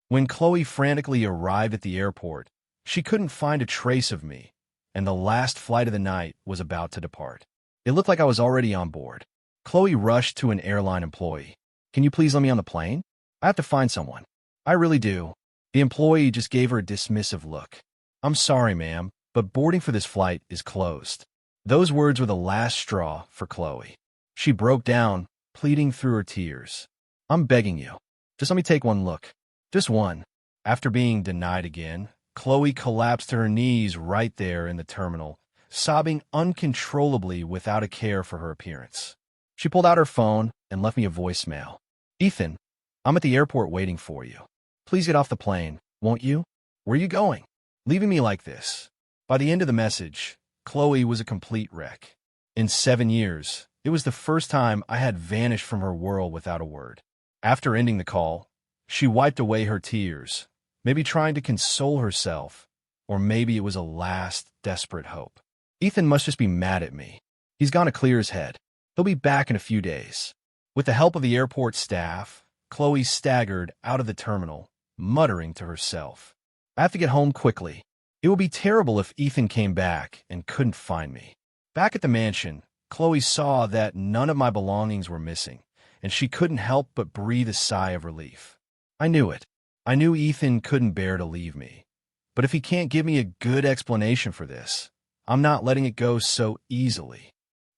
When Chloe frantically arrived at the airport, she couldn't find a trace of me, and the last flight of the night was about to depart. It looked like I was already on board. Chloe rushed to an airline employee. "Can you please let me on the plane? I have to find someone." "I really do." The employee just gave her a dismissive look. "I'm sorry, ma'am, but boarding for this flight is closed." Those words were the last straw for Chloe. She broke down, pleading through her tears. "I'm begging you. Just let me take one look. Just one." After being denied again, Chloe collapsed to her knees right there in the terminal, sobbing uncontrollably without a care for her appearance. She pulled out her phone and left me a voicemail. "Ethan, I'm at the airport waiting for you. Please get off the plane, won't you? Where are you going? Leaving me like this?" By the end of the message, Chloe was a complete wreck. In 7 years, it was the first time I had vanished from her world without a word. After ending the call, she wiped away her tears, maybe trying to console herself, or maybe it was a last, desperate hope. "Ethan must just be mad at me. He's gone to clear his head. He'll be back in a few days." With the help of the airport staff, Chloe staggered out of the terminal, muttering to herself, "I have to get home quickly. It would be terrible if Ethan came back and couldn't find me." Back at the mansion, Chloe saw that none of my belongings were missing, and she couldn't help but breathe a sigh of relief. I knew it. I knew Ethan couldn't bear to leave me. But if he can't give me a good explanation for this, I'm not letting it go so easily.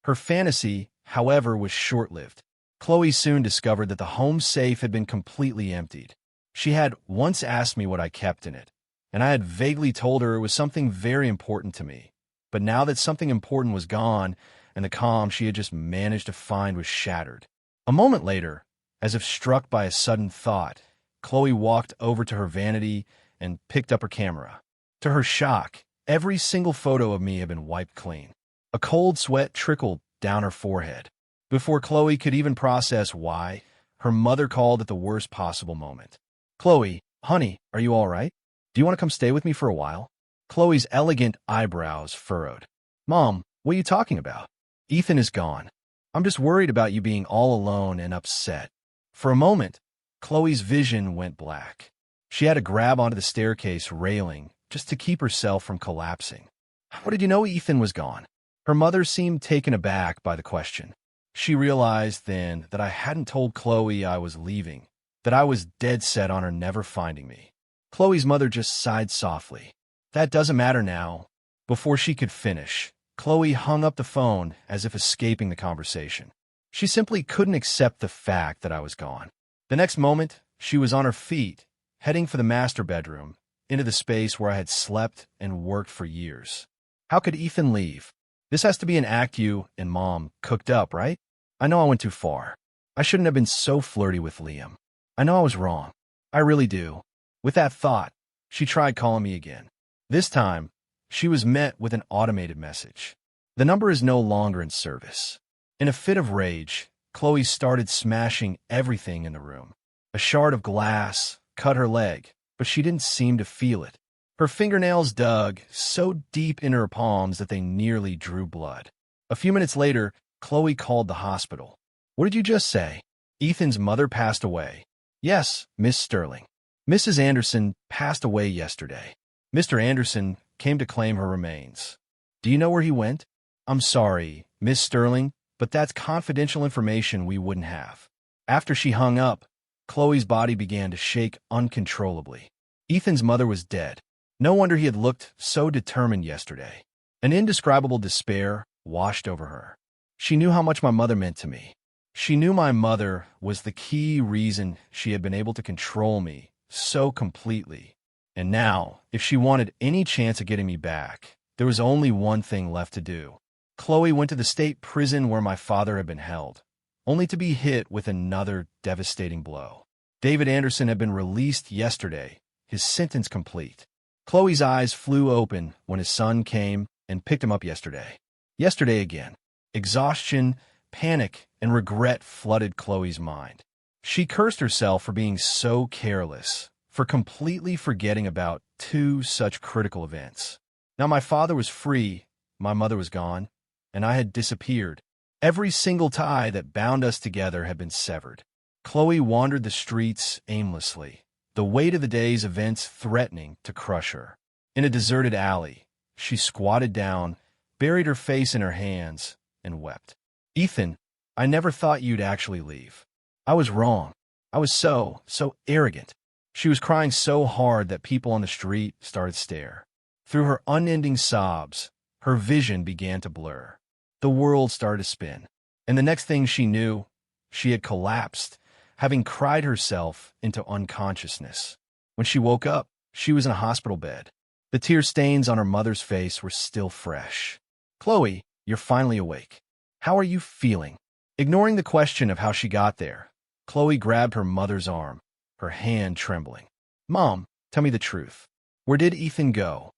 Her fantasy, however, was short-lived. Chloe soon discovered that the home safe had been completely emptied. She had once asked me what I kept in it, and I had vaguely told her it was something very important to me. But now that something important was gone, and the calm she had just managed to find was shattered. A moment later, as if struck by a sudden thought, Chloe walked over to her vanity and picked up her camera. To her shock, every single photo of me had been wiped clean. A cold sweat trickled down her forehead. Before Chloe could even process why, her mother called at the worst possible moment. "Chloe, honey, are you all right? Do you want to come stay with me for a while?" Chloe's elegant eyebrows furrowed. "Mom, what are you talking about? Ethan is gone. I'm just worried about you being all alone and upset." For a moment, Chloe's vision went black. She had to grab onto the staircase railing just to keep herself from collapsing. "How did you know Ethan was gone?" Her mother seemed taken aback by the question. She realized then that I hadn't told Chloe I was leaving, that I was dead set on her never finding me. Chloe's mother just sighed softly. "That doesn't matter now." Before she could finish, Chloe hung up the phone as if escaping the conversation. She simply couldn't accept the fact that I was gone. The next moment, she was on her feet, heading for the master bedroom, into the space where I had slept and worked for years. How could Ethan leave? This has to be an act you and Mom cooked up, right? I know I went too far. I shouldn't have been so flirty with Liam. I know I was wrong. I really do. With that thought, she tried calling me again. This time, she was met with an automated message. "The number is no longer in service." In a fit of rage, Chloe started smashing everything in the room. A shard of glass cut her leg, but she didn't seem to feel it. Her fingernails dug so deep in her palms that they nearly drew blood. A few minutes later, Chloe called the hospital. "What did you just say?" "Ethan's mother passed away." "Yes, Miss Sterling. Mrs. Anderson passed away yesterday. Mr. Anderson came to claim her remains. Do you know where he went?" "I'm sorry, Miss Sterling, but that's confidential information we wouldn't have." After she hung up, Chloe's body began to shake uncontrollably. Ethan's mother was dead. No wonder he had looked so determined yesterday. An indescribable despair washed over her. She knew how much my mother meant to me. She knew my mother was the key reason she had been able to control me so completely. And now, if she wanted any chance of getting me back, there was only one thing left to do. Chloe went to the state prison where my father had been held, only to be hit with another devastating blow. David Anderson had been released yesterday, his sentence complete. Chloe's eyes flew open when his son came and picked him up yesterday. Yesterday again. Exhaustion, panic, and regret flooded Chloe's mind. She cursed herself for being so careless, for completely forgetting about two such critical events. Now my father was free, my mother was gone, and I had disappeared. Every single tie that bound us together had been severed. Chloe wandered the streets aimlessly, the weight of the day's events threatening to crush her. In a deserted alley, she squatted down, buried her face in her hands, and wept. Ethan, I never thought you'd actually leave. I was wrong. I was so arrogant. She was crying so hard that people on the street started to stare. Through her unending sobs, her vision began to blur. The world started to spin. And the next thing she knew, she had collapsed, having cried herself into unconsciousness. When she woke up, she was in a hospital bed. The tear stains on her mother's face were still fresh. Chloe, you're finally awake. How are you feeling? Ignoring the question of how she got there, Chloe grabbed her mother's arm, her hand trembling. Mom, tell me the truth. Where did Ethan go?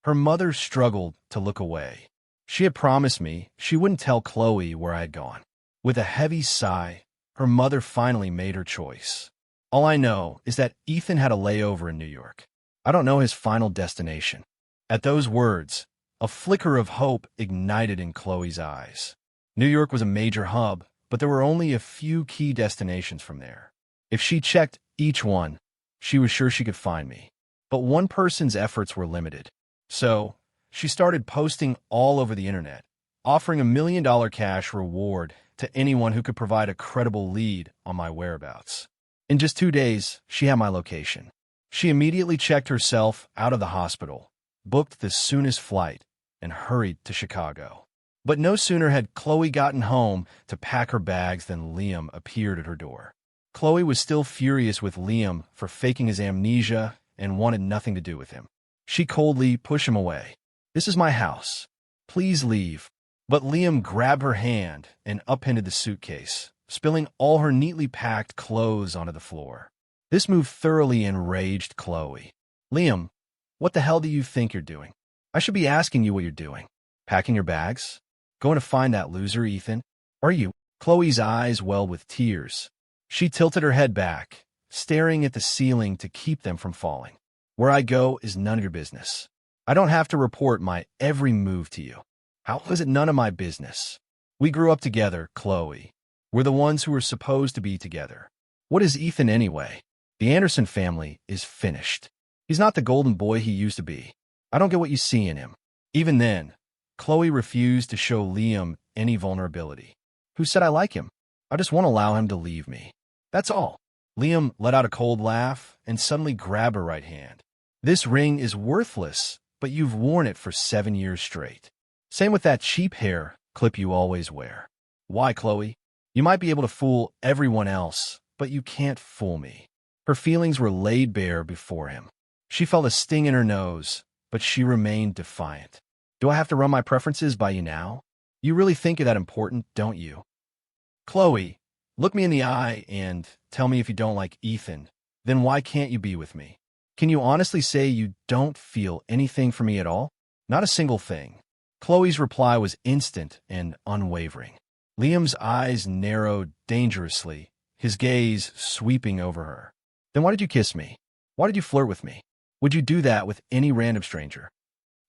Her mother struggled to look away. She had promised me she wouldn't tell Chloe where I had gone. With a heavy sigh, her mother finally made her choice. All I know is that Ethan had a layover in New York. I don't know his final destination. At those words, a flicker of hope ignited in Chloe's eyes. New York was a major hub, but there were only a few key destinations from there. If she checked each one, she was sure she could find me. But one person's efforts were limited. So, she started posting all over the internet, offering $1 million cash reward to anyone who could provide a credible lead on my whereabouts. In just 2 days, she had my location. She immediately checked herself out of the hospital, booked the soonest flight, and hurried to Chicago. But no sooner had Chloe gotten home to pack her bags than Liam appeared at her door. Chloe was still furious with Liam for faking his amnesia and wanted nothing to do with him. She coldly pushed him away. This is my house. Please leave. But Liam grabbed her hand and upended the suitcase, spilling all her neatly packed clothes onto the floor. This move thoroughly enraged Chloe. Liam, what the hell do you think you're doing? I should be asking you what you're doing. Packing your bags? Going to find that loser, Ethan? Are you? Chloe's eyes welled with tears. She tilted her head back, staring at the ceiling to keep them from falling. Where I go is none of your business. I don't have to report my every move to you. How is it none of my business? We grew up together, Chloe. We're the ones who were supposed to be together. What is Ethan anyway? The Anderson family is finished. He's not the golden boy he used to be. I don't get what you see in him. Even then, Chloe refused to show Liam any vulnerability. Who said I like him? I just won't allow him to leave me. That's all. Liam let out a cold laugh and suddenly grabbed her right hand. This ring is worthless, but you've worn it for 7 years straight. Same with that cheap hair clip you always wear. Why, Chloe? You might be able to fool everyone else, but you can't fool me. Her feelings were laid bare before him. She felt a sting in her nose, but she remained defiant. Do I have to run my preferences by you now? You really think you're that important, don't you? Chloe, look me in the eye and tell me if you don't like Ethan. Then why can't you be with me? Can you honestly say you don't feel anything for me at all? Not a single thing. Chloe's reply was instant and unwavering. Liam's eyes narrowed dangerously, his gaze sweeping over her. Then why did you kiss me? Why did you flirt with me? Would you do that with any random stranger?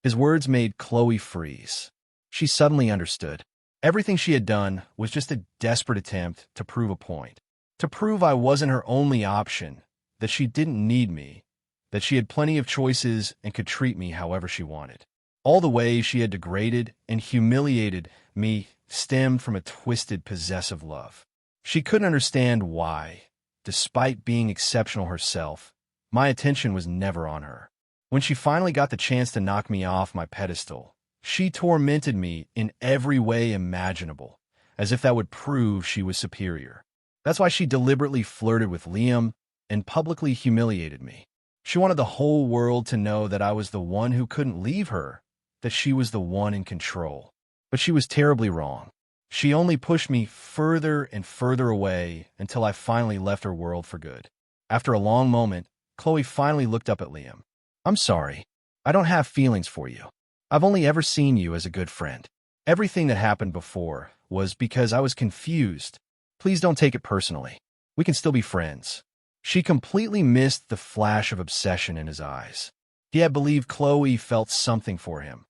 His words made Chloe freeze. She suddenly understood. Everything she had done was just a desperate attempt to prove a point. To prove I wasn't her only option, that she didn't need me, that she had plenty of choices and could treat me however she wanted. All the ways she had degraded and humiliated me stemmed from a twisted, possessive love. She couldn't understand why, despite being exceptional herself, my attention was never on her. When she finally got the chance to knock me off my pedestal, she tormented me in every way imaginable, as if that would prove she was superior. That's why she deliberately flirted with Liam and publicly humiliated me. She wanted the whole world to know that I was the one who couldn't leave her, that she was the one in control. But she was terribly wrong. She only pushed me further and further away until I finally left her world for good. After a long moment, Chloe finally looked up at Liam. I'm sorry. I don't have feelings for you. I've only ever seen you as a good friend. Everything that happened before was because I was confused. Please don't take it personally. We can still be friends. She completely missed the flash of obsession in his eyes. He had believed Chloe felt something for him,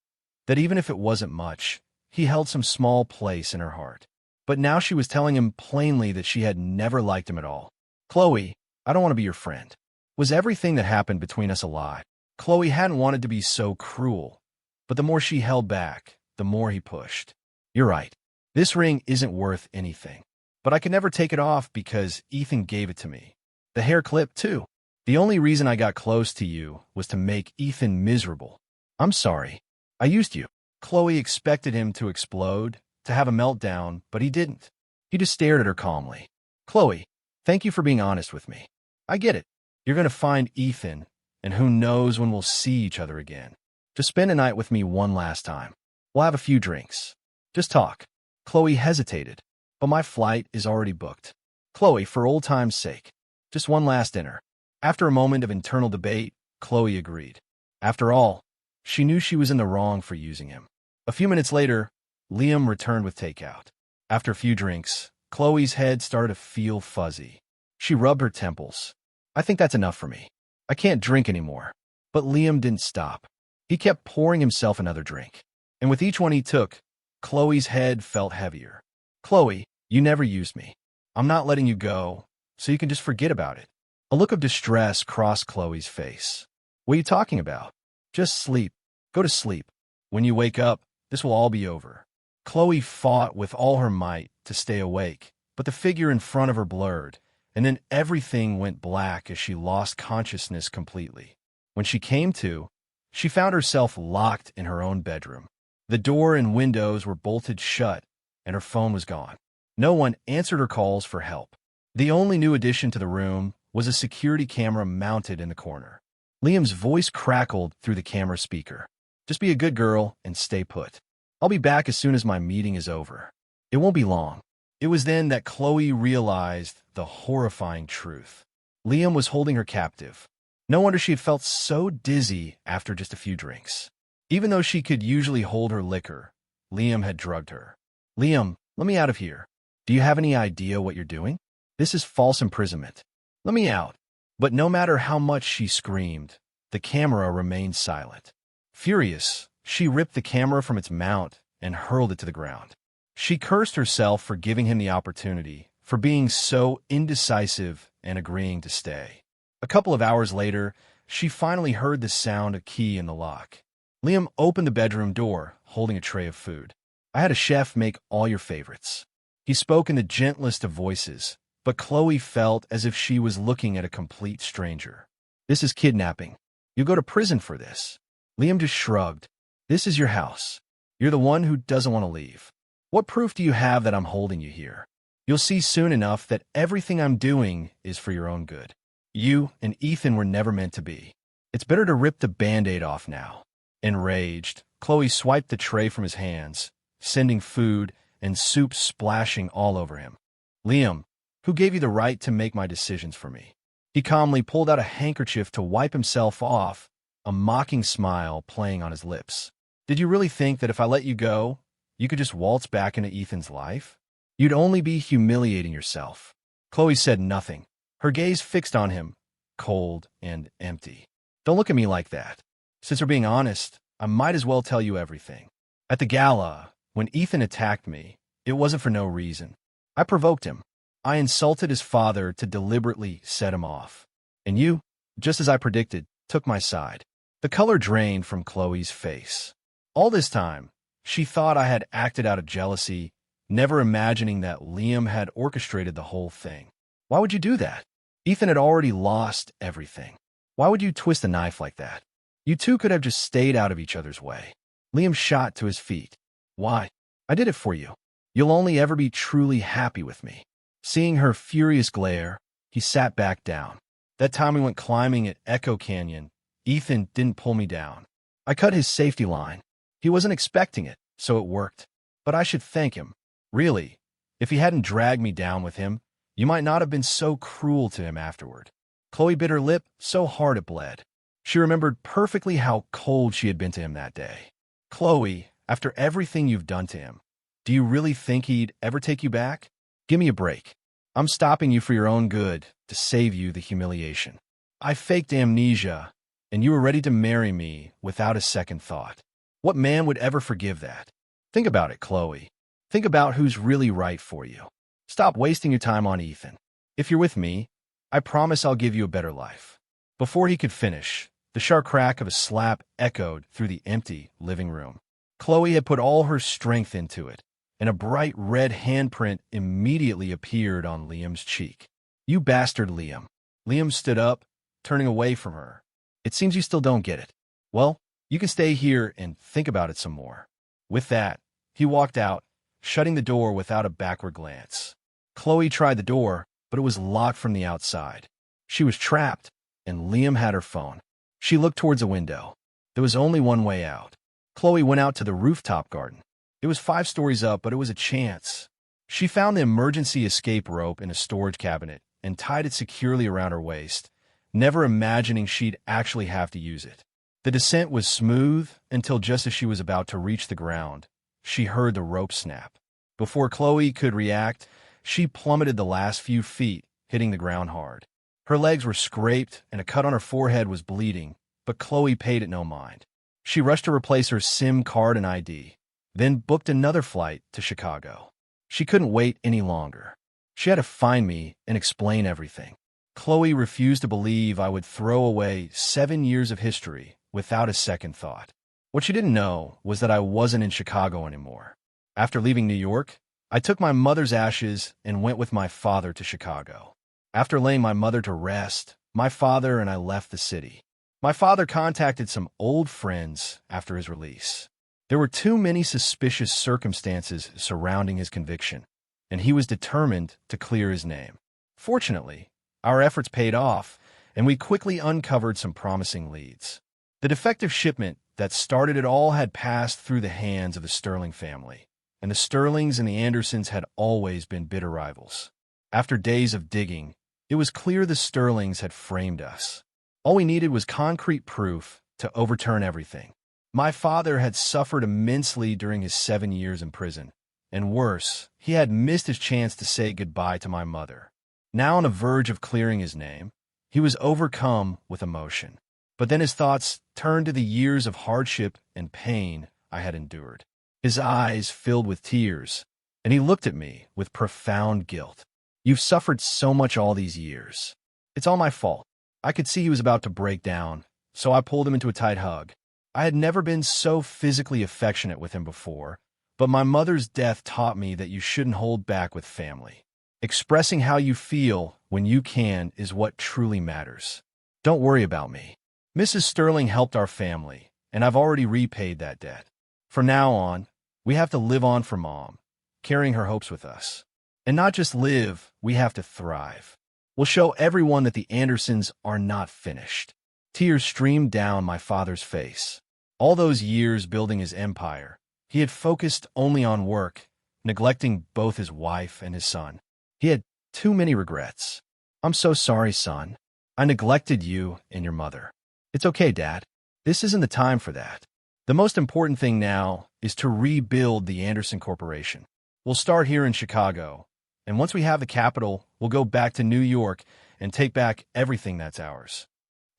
that even if it wasn't much, he held some small place in her heart. But now she was telling him plainly that she had never liked him at all. Chloe, I don't want to be your friend. Was everything that happened between us a lie? Chloe hadn't wanted to be so cruel, but the more she held back, the more he pushed. You're right. This ring isn't worth anything. But I could never take it off because Ethan gave it to me. The hair clip, too. The only reason I got close to you was to make Ethan miserable. I'm sorry. I used you. Chloe expected him to explode, to have a meltdown, but he didn't. He just stared at her calmly. Chloe, thank you for being honest with me. I get it. You're going to find Ethan, and who knows when we'll see each other again. Just spend a night with me one last time. We'll have a few drinks. Just talk. Chloe hesitated, but my flight is already booked. Chloe, for old time's sake, just one last dinner. After a moment of internal debate, Chloe agreed. After all, she knew she was in the wrong for using him. A few minutes later, Liam returned with takeout. After a few drinks, Chloe's head started to feel fuzzy. She rubbed her temples. I think that's enough for me. I can't drink anymore. But Liam didn't stop. He kept pouring himself another drink. And with each one he took, Chloe's head felt heavier. Chloe, you never used me. I'm not letting you go, so you can just forget about it. A look of distress crossed Chloe's face. What are you talking about? Just sleep. Go to sleep. When you wake up, this will all be over. Chloe fought with all her might to stay awake, but the figure in front of her blurred, and then everything went black as she lost consciousness completely. When she came to, she found herself locked in her own bedroom. The door and windows were bolted shut, and her phone was gone. No one answered her calls for help. The only new addition to the room was a security camera mounted in the corner. Liam's voice crackled through the camera speaker. Just be a good girl and stay put. I'll be back as soon as my meeting is over. It won't be long. It was then that Chloe realized the horrifying truth. Liam was holding her captive. No wonder she had felt so dizzy after just a few drinks. Even though she could usually hold her liquor, Liam had drugged her. Liam, let me out of here. Do you have any idea what you're doing? This is false imprisonment. Let me out. But no matter how much she screamed, the camera remained silent. Furious, she ripped the camera from its mount and hurled it to the ground. She cursed herself for giving him the opportunity, for being so indecisive and agreeing to stay. A couple of hours later, she finally heard the sound of a key in the lock. Liam opened the bedroom door, holding a tray of food. I had a chef make all your favorites. He spoke in the gentlest of voices, but Chloe felt as if she was looking at a complete stranger. This is kidnapping. You'll go to prison for this. Liam just shrugged. This is your house. You're the one who doesn't want to leave. What proof do you have that I'm holding you here? You'll see soon enough that everything I'm doing is for your own good. You and Ethan were never meant to be. It's better to rip the Band-Aid off now. Enraged, Chloe swiped the tray from his hands, sending food and soup splashing all over him. Liam, who gave you the right to make my decisions for me? He calmly pulled out a handkerchief to wipe himself off, a mocking smile playing on his lips. Did you really think that if I let you go, you could just waltz back into Ethan's life? You'd only be humiliating yourself. Chloe said nothing, her gaze fixed on him, cold and empty. Don't look at me like that. Since we're being honest, I might as well tell you everything. At the gala, when Ethan attacked me, it wasn't for no reason. I provoked him. I insulted his father to deliberately set him off. And you, just as I predicted, took my side. The color drained from Chloe's face. All this time, she thought I had acted out of jealousy, never imagining that Liam had orchestrated the whole thing. Why would you do that? Ethan had already lost everything. Why would you twist a knife like that? You two could have just stayed out of each other's way. Liam shot to his feet. Why? I did it for you. You'll only ever be truly happy with me. Seeing her furious glare, he sat back down. That time we went climbing at Echo Canyon, Ethan didn't pull me down. I cut his safety line. He wasn't expecting it, so it worked. But I should thank him. Really, if he hadn't dragged me down with him, you might not have been so cruel to him afterward. Chloe bit her lip so hard it bled. She remembered perfectly how cold she had been to him that day. Chloe, after everything you've done to him, do you really think he'd ever take you back? Give me a break. I'm stopping you for your own good, to save you the humiliation. I faked amnesia, and you were ready to marry me without a second thought. What man would ever forgive that? Think about it, Chloe. Think about who's really right for you. Stop wasting your time on Ethan. If you're with me, I promise I'll give you a better life. Before he could finish, the sharp crack of a slap echoed through the empty living room. Chloe had put all her strength into it, and a bright red handprint immediately appeared on Liam's cheek. "You bastard, Liam." Liam stood up, turning away from her. "It seems you still don't get it. Well, you can stay here and think about it some more." With that, he walked out, shutting the door without a backward glance. Chloe tried the door, but it was locked from the outside. She was trapped, and Liam had her phone. She looked towards a window. There was only one way out. Chloe went out to the rooftop garden. It was 5 stories up, but it was a chance. She found the emergency escape rope in a storage cabinet and tied it securely around her waist, never imagining she'd actually have to use it. The descent was smooth until just as she was about to reach the ground, she heard the rope snap. Before Chloe could react, she plummeted the last few feet, hitting the ground hard. Her legs were scraped and a cut on her forehead was bleeding, but Chloe paid it no mind. She rushed to replace her SIM card and ID, then booked another flight to Chicago. She couldn't wait any longer. She had to find me and explain everything. Chloe refused to believe I would throw away 7 years of history without a second thought. What she didn't know was that I wasn't in Chicago anymore. After leaving New York, I took my mother's ashes and went with my father to Chicago. After laying my mother to rest, my father and I left the city. My father contacted some old friends after his release. There were too many suspicious circumstances surrounding his conviction, and he was determined to clear his name. Fortunately, our efforts paid off, and we quickly uncovered some promising leads. The defective shipment that started it all had passed through the hands of the Sterling family, and the Sterlings and the Andersons had always been bitter rivals. After days of digging, it was clear the Sterlings had framed us. All we needed was concrete proof to overturn everything. My father had suffered immensely during his 7 years in prison, and worse, he had missed his chance to say goodbye to my mother. Now on the verge of clearing his name, he was overcome with emotion. But then his thoughts turned to the years of hardship and pain I had endured. His eyes filled with tears, and he looked at me with profound guilt. "You've suffered so much all these years. It's all my fault." I could see he was about to break down, so I pulled him into a tight hug. I had never been so physically affectionate with him before, but my mother's death taught me that you shouldn't hold back with family. Expressing how you feel when you can is what truly matters. Don't worry about me. Mrs. Sterling helped our family, and I've already repaid that debt. From now on, we have to live on for Mom, carrying her hopes with us. And not just live, we have to thrive. We'll show everyone that the Andersons are not finished. Tears streamed down my father's face. All those years building his empire, he had focused only on work, neglecting both his wife and his son. He had too many regrets. "I'm so sorry, son. I neglected you and your mother." "It's okay, Dad. This isn't the time for that. The most important thing now is to rebuild the Anderson Corporation. We'll start here in Chicago, and once we have the capital, we'll go back to New York and take back everything that's ours."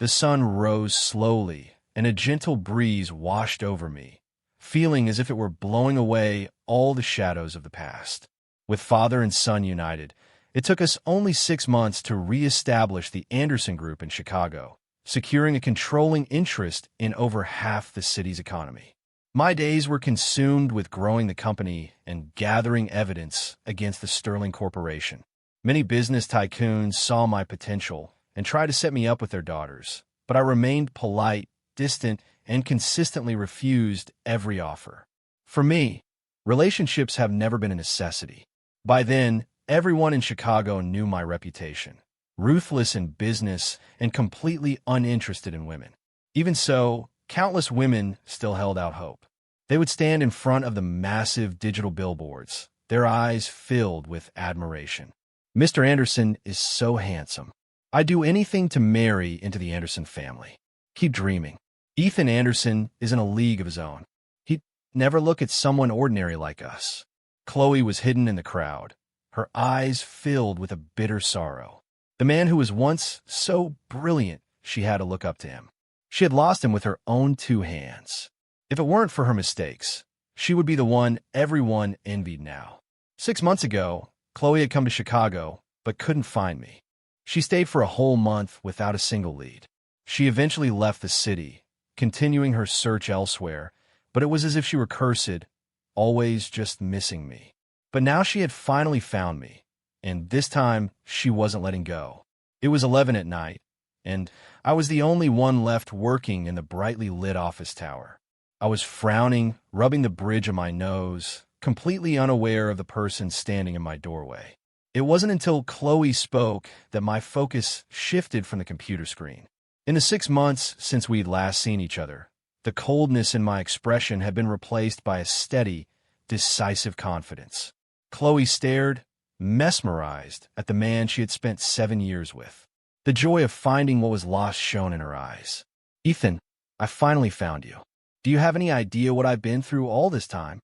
The sun rose slowly, and a gentle breeze washed over me, feeling as if it were blowing away all the shadows of the past. With father and son united, it took us only 6 months to re-establish the Anderson Group in Chicago, securing a controlling interest in over half the city's economy. My days were consumed with growing the company and gathering evidence against the Sterling Corporation. Many business tycoons saw my potential and tried to set me up with their daughters, but I remained polite, distant, and consistently refused every offer. For me, relationships have never been a necessity. By then, everyone in Chicago knew my reputation: ruthless in business and completely uninterested in women. Even so, countless women still held out hope. They would stand in front of the massive digital billboards, their eyes filled with admiration. "Mr. Anderson is so handsome. I'd do anything to marry into the Anderson family. Keep dreaming. Ethan Anderson is in a league of his own. He'd never look at someone ordinary like us." Chloe was hidden in the crowd, her eyes filled with a bitter sorrow. The man who was once so brilliant, she had to look up to him. She had lost him with her own 2 hands. If it weren't for her mistakes, she would be the one everyone envied now. 6 months ago, Chloe had come to Chicago, but couldn't find me. She stayed for a whole month without a single lead. She eventually left the city, continuing her search elsewhere, but it was as if she were cursed, always just missing me. But now she had finally found me, and this time she wasn't letting go. It was 11 at night, and I was the only one left working in the brightly lit office tower. I was frowning, rubbing the bridge of my nose, completely unaware of the person standing in my doorway. It wasn't until Chloe spoke that my focus shifted from the computer screen. In the 6 months since we'd last seen each other, the coldness in my expression had been replaced by a steady, decisive confidence. Chloe stared, mesmerized, at the man she had spent 7 years with. The joy of finding what was lost shone in her eyes. "Ethan, I finally found you. Do you have any idea what I've been through all this time?"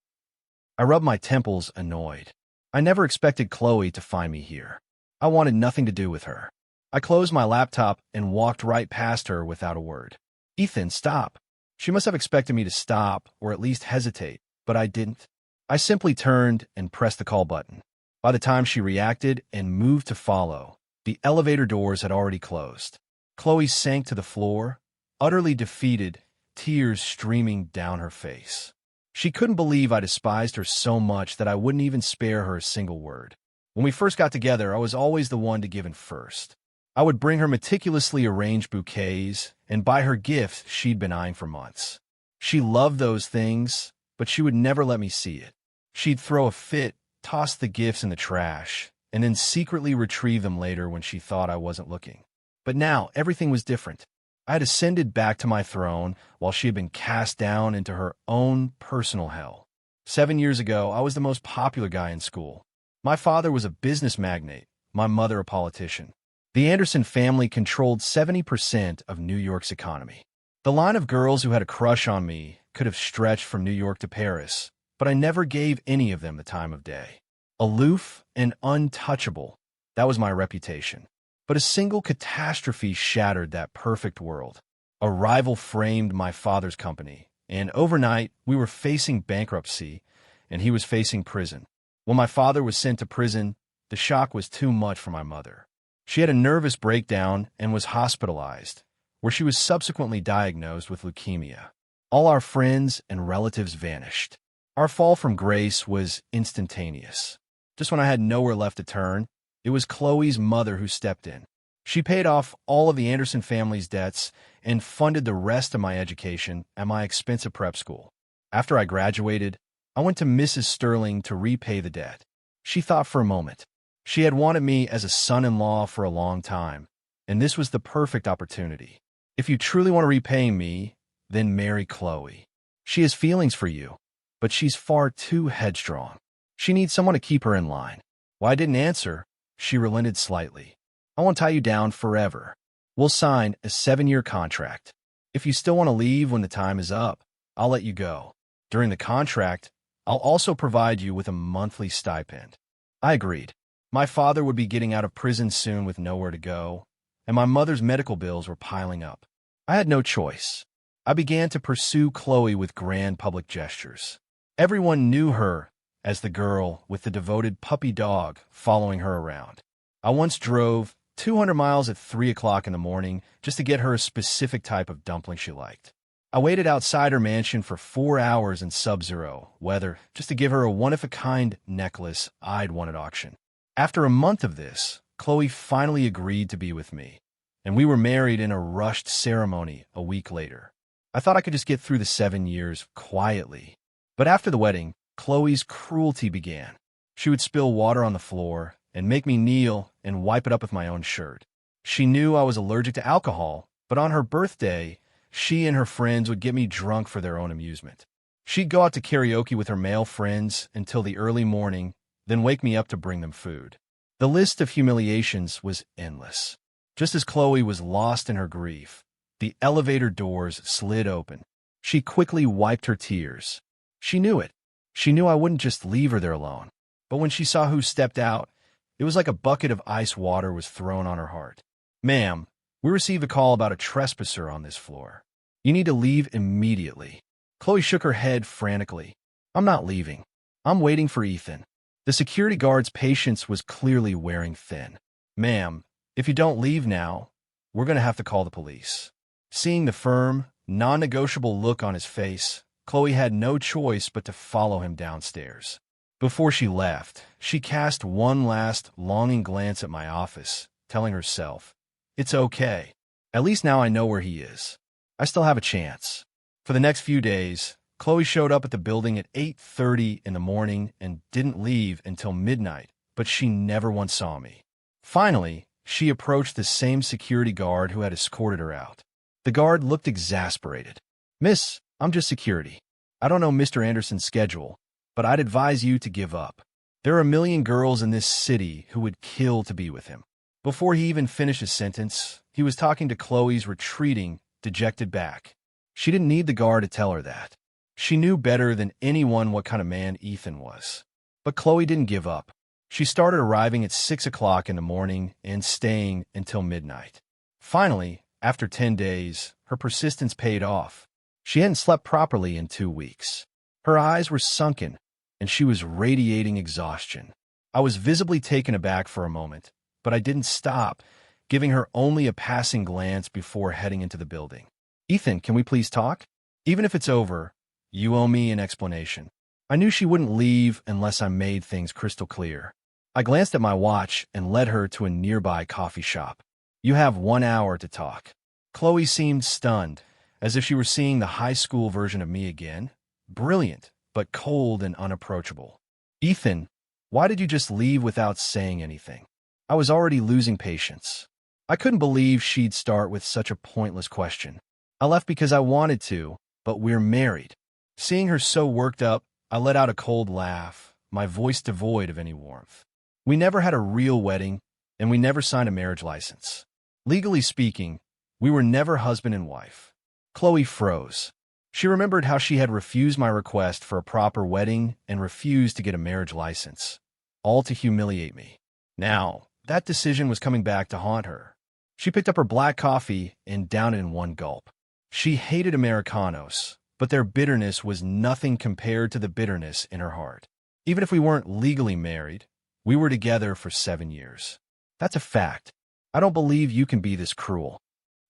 I rubbed my temples, annoyed. I never expected Chloe to find me here. I wanted nothing to do with her. I closed my laptop and walked right past her without a word. "Ethan, stop." She must have expected me to stop or at least hesitate, but I didn't. I simply turned and pressed the call button. By the time she reacted and moved to follow, the elevator doors had already closed. Chloe sank to the floor, utterly defeated, tears streaming down her face. She couldn't believe I despised her so much that I wouldn't even spare her a single word. When we first got together, I was always the one to give in first. I would bring her meticulously arranged bouquets and buy her gifts she'd been eyeing for months. She loved those things, but she would never let me see it. She'd throw a fit, toss the gifts in the trash, and then secretly retrieve them later when she thought I wasn't looking. But now, everything was different. I had ascended back to my throne while she had been cast down into her own personal hell. 7 years ago, I was the most popular guy in school. My father was a business magnate, my mother a politician. The Anderson family controlled 70% of New York's economy. The line of girls who had a crush on me could have stretched from New York to Paris, but I never gave any of them the time of day. Aloof and untouchable, that was my reputation. But a single catastrophe shattered that perfect world. A rival framed my father's company, and overnight we were facing bankruptcy, and he was facing prison. When my father was sent to prison, the shock was too much for my mother. She had a nervous breakdown and was hospitalized, where she was subsequently diagnosed with leukemia. All our friends and relatives vanished. Our fall from grace was instantaneous. Just when I had nowhere left to turn, it was Chloe's mother who stepped in. She paid off all of the Anderson family's debts and funded the rest of my education at my expensive prep school. After I graduated, I went to Mrs. Sterling to repay the debt. She thought for a moment. She had wanted me as a son-in-law for a long time, and this was the perfect opportunity. "If you truly want to repay me, then marry Chloe. She has feelings for you, but she's far too headstrong. She needs someone to keep her in line." While I didn't answer, she relented slightly. "I won't tie you down forever. We'll sign a 7-year contract. If you still want to leave when the time is up, I'll let you go. During the contract, I'll also provide you with a monthly stipend." I agreed. My father would be getting out of prison soon with nowhere to go, and my mother's medical bills were piling up. I had no choice. I began to pursue Chloe with grand public gestures. Everyone knew her as the girl with the devoted puppy dog following her around. I once drove 200 miles at 3 o'clock in the morning just to get her a specific type of dumpling she liked. I waited outside her mansion for 4 hours in sub-zero weather just to give her a one-of-a-kind necklace I'd won at auction. After a month of this, Chloe finally agreed to be with me, and we were married in a rushed ceremony a week later. I thought I could just get through the 7 years quietly. But after the wedding, Chloe's cruelty began. She would spill water on the floor and make me kneel and wipe it up with my own shirt. She knew I was allergic to alcohol, but on her birthday, she and her friends would get me drunk for their own amusement. She'd go out to karaoke with her male friends until the early morning, then wake me up to bring them food. The list of humiliations was endless. Just as Chloe was lost in her grief, the elevator doors slid open. She quickly wiped her tears. She knew it. She knew I wouldn't just leave her there alone. But when she saw who stepped out, it was like a bucket of ice water was thrown on her heart. "Ma'am, we received a call about a trespasser on this floor. You need to leave immediately." Chloe shook her head frantically. "I'm not leaving. I'm waiting for Ethan." The security guard's patience was clearly wearing thin. "Ma'am, if you don't leave now, we're going to have to call the police." Seeing the firm, non-negotiable look on his face, Chloe had no choice but to follow him downstairs. Before she left, she cast one last longing glance at my office, telling herself, "It's okay. At least now I know where he is. I still have a chance." For the next few days, Chloe showed up at the building at 8:30 in the morning and didn't leave until midnight, but she never once saw me. Finally, she approached the same security guard who had escorted her out. The guard looked exasperated. "Miss, I'm just security. I don't know Mr. Anderson's schedule, but I'd advise you to give up. There are a million girls in this city who would kill to be with him." Before he even finished his sentence, he was talking to Chloe's retreating, dejected back. She didn't need the guard to tell her that. She knew better than anyone what kind of man Ethan was. But Chloe didn't give up. She started arriving at 6 o'clock in the morning and staying until midnight. Finally, after 10 days, her persistence paid off. She hadn't slept properly in 2 weeks. Her eyes were sunken, and she was radiating exhaustion. I was visibly taken aback for a moment, but I didn't stop, giving her only a passing glance before heading into the building. "Ethan, can we please talk? Even if it's over, you owe me an explanation." I knew she wouldn't leave unless I made things crystal clear. I glanced at my watch and led her to a nearby coffee shop. "You have 1 hour to talk." Chloe seemed stunned, as if she were seeing the high school version of me again. Brilliant, but cold and unapproachable. "Ethan, why did you just leave without saying anything?" I was already losing patience. I couldn't believe she'd start with such a pointless question. "I left because I wanted to, but we're married." Seeing her so worked up, I let out a cold laugh, my voice devoid of any warmth. "We never had a real wedding, and we never signed a marriage license. Legally speaking, we were never husband and wife." Chloe froze. She remembered how she had refused my request for a proper wedding and refused to get a marriage license, all to humiliate me. Now, that decision was coming back to haunt her. She picked up her black coffee and downed it in one gulp. She hated Americanos, but their bitterness was nothing compared to the bitterness in her heart. Even if we weren't legally married, we were together for 7 years. That's a fact. I don't believe you can be this cruel.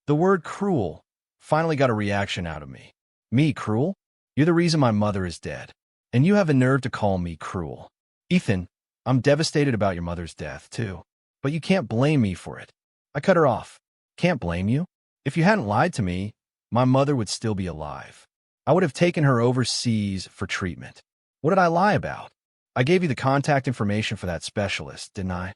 The word cruel finally got a reaction out of me. Me, cruel? You're the reason my mother is dead. And you have the nerve to call me cruel. Ethan, I'm devastated about your mother's death, too. But you can't blame me for it. I cut her off. Can't blame you? If you hadn't lied to me, my mother would still be alive. I would have taken her overseas for treatment. What did I lie about? I gave you the contact information for that specialist, didn't I?